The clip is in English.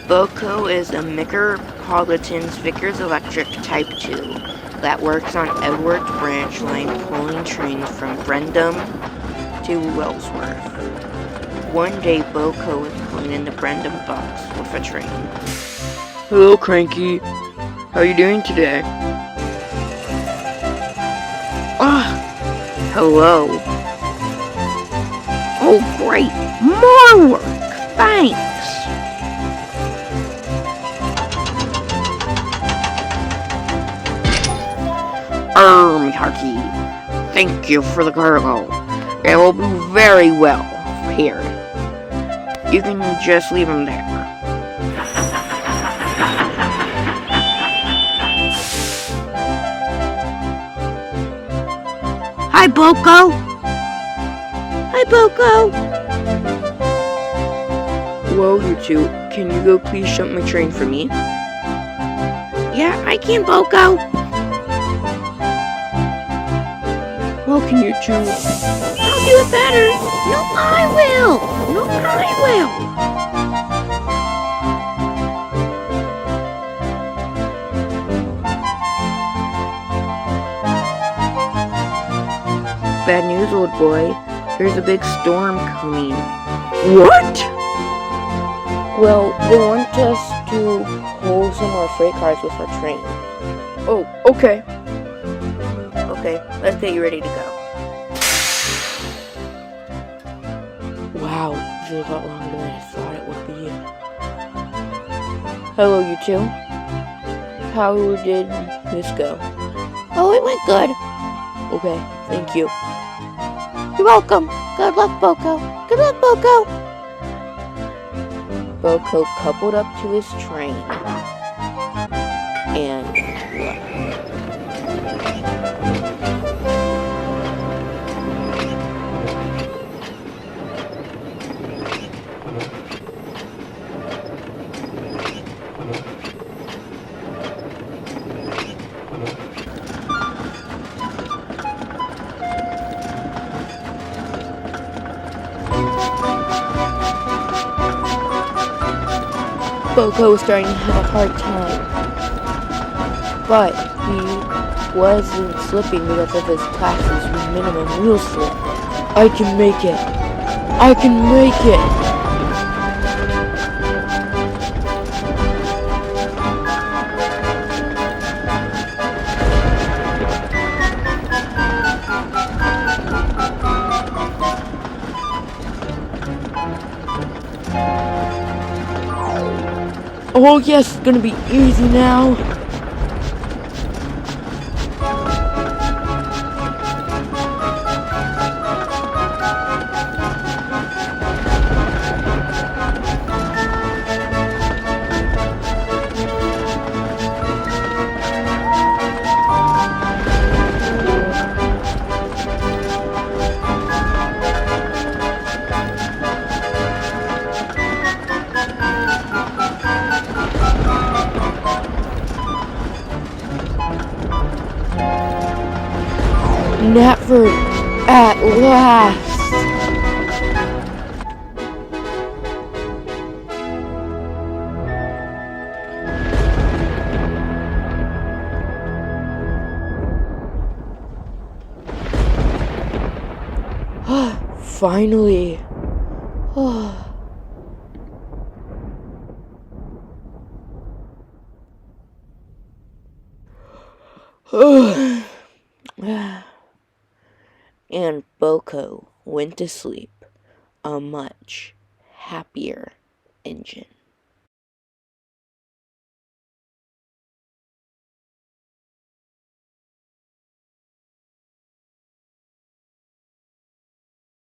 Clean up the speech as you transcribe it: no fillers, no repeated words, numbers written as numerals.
BoCos is a Metropolitan's Vickers Electric Type 2 that works on Edwards Branch Line pulling trains from Brendam to Wellsworth. One day BoCos was pulling in the Brendam box with a train. Hello, Cranky. How are you doing today? Hello. Oh great, more work, thanks. Harky, thank you for the cargo. It will be very well prepared. You can just leave him there. Hi, BoCos. Hi, BoCos. Whoa, you two. Can you go please jump my train for me? Yeah, I can, BoCos. Well, can you two? I'll do it better. No, I will. No, I will. Bad news, old boy. There's a big storm coming. What? Well, they want us to pull some more freight cars with our train. Oh, okay. Okay, let's get you ready to go. Wow, this is a lot longer than I thought it would be. Hello, you two. How did this go? Oh, it went good. Okay, thank you. You're welcome. Good luck, BoCos. Good luck, BoCos. BoCos coupled up to his train and left. BoCos was starting to have a hard time, but he wasn't slipping because of his class's minimum wheel slip. I can make it! I can make it! Oh yes, it's gonna be easy now. Never at last. Finally. And BoCos went to sleep, a much happier engine.